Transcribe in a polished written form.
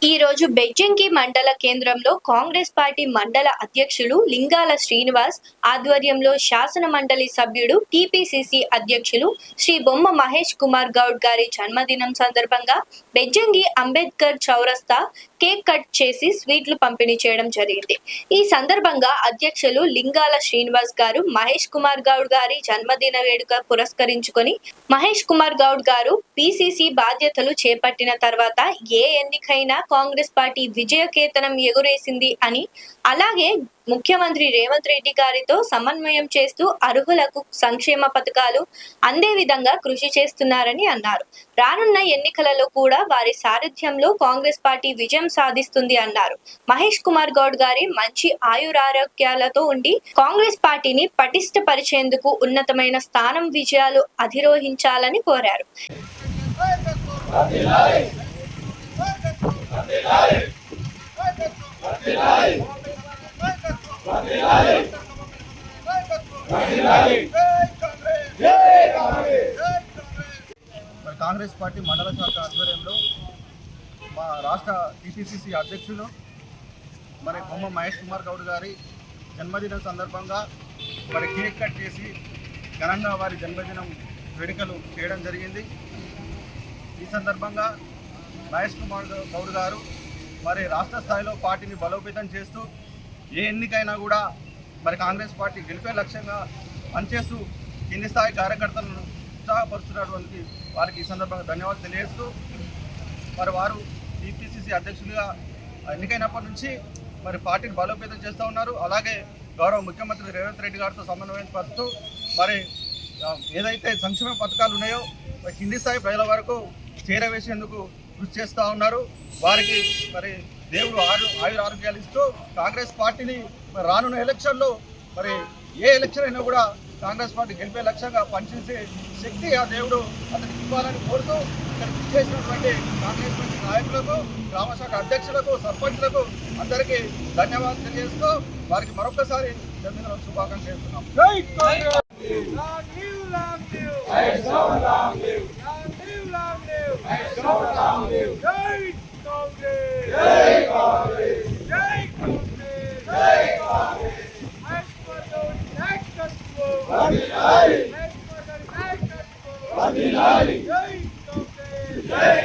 ఈ రోజు బెజ్జంకి మండల కేంద్రంలో కాంగ్రెస్ పార్టీ మండల అధ్యక్షులు లింగాల శ్రీనివాస్ ఆధ్వర్యంలో శాసన మండలి సభ్యుడు టీపీసీసీ అధ్యక్షులు శ్రీ బొమ్మ మహేష్ కుమార్ గౌడ్ గారి జన్మదినం సందర్భంగా బెజ్జంకి అంబేద్కర్ చౌరస్తా కేక్ కట్ చేసి స్వీట్లు పంపిణీ చేయడం జరిగింది. ఈ సందర్భంగా అధ్యక్షులు లింగాల శ్రీనివాస్ గారు మహేష్ కుమార్ గౌడ్ గారి జన్మదిన వేడుక పురస్కరించుకొని మహేష్ కుమార్ గౌడ్ గారు పీసీసీ బాధ్యతలు చేపట్టిన తర్వాత ఏ ఎన్నికైనా కాంగ్రెస్ పార్టీ విజయకేతనం ఎగురేసింది అని, అలాగే ముఖ్యమంత్రి రేవంత్ రెడ్డి గారితో సమన్వయం చేస్తూ అర్హులకు సంక్షేమ పథకాలు అందే విధంగా కృషి చేస్తున్నారని అన్నారు. రానున్న ఎన్నికలలో కూడా వారి సారథ్యంలో కాంగ్రెస్ పార్టీ విజయం సాధిస్తుంది అన్నారు. మహేష్ కుమార్ గౌడ్ గారి మంచి ఆయురారోగ్యాలతో ఉండి కాంగ్రెస్ పార్టీని పటిష్టపరిచేందుకు ఉన్నతమైన స్థానం విజయాలు అధిరోహించాలని కోరారు. కాంగ్రెస్ పార్టీ మండల శాఖ ఆధ్వర్యంలో మా రాష్ట్ర టీపీసీసీ అధ్యక్షులు బొమ్మ మహేష్ కుమార్ గౌడ్ గారి జన్మదినం సందర్భంగా కేక్ కట్ చేసి ఘనంగా వారి జన్మదినం వేడుకలు చేయడం జరిగింది. ఈ సందర్భంగా మహేష్ కుమార్ గౌడ్ గారు రాష్ట్ర స్థాయిలో పార్టీని బలోపేతం చేస్తూ ఏ ఎన్నికైనా కూడా కాంగ్రెస్ పార్టీ గెలిపే లక్ష్యంగా పనిచేస్తూ కింది స్థాయి కార్యకర్తలను ఉత్సాహపరుస్తున్నటువంటి వారికి ఈ సందర్భంగా ధన్యవాదాలు తెలియజేస్తూ వారు టీపీసీసీ అధ్యక్షులుగా ఎన్నికైనప్పటి నుంచి పార్టీని బలోపేతం చేస్తూ ఉన్నారు. అలాగే గౌరవ ముఖ్యమంత్రి రేవంత్ రెడ్డి గారితో సమన్వయం పరుస్తూ ఏదైతే సంక్షేమ పథకాలు ఉన్నాయో కింది స్థాయి ప్రజల వరకు చేరవేసేందుకు కృషి చేస్తూ ఉన్నారు. వారికి దేవుడు ఆరోగ్యాలు ఇస్తూ కాంగ్రెస్ పార్టీని రానున్న ఎలక్షన్లో ఏ ఎలక్షన్ అయినా కూడా కాంగ్రెస్ పార్టీ గెలిపే లక్ష్యంగా పనిచేసే శక్తి ఆ దేవుడు అతనికి ఇవ్వాలని కోరుతూ ఇక్కడ చేసినటువంటి కాంగ్రెస్ పార్టీ నాయకులకు, గ్రామశాఖ అధ్యక్షులకు, సర్పంచ్లకు అందరికీ ధన్యవాదాలు తెలియజేస్తూ వారికి మరొకసారి జన్మదిన శుభాకాంక్షలు చేస్తున్నాం. Jai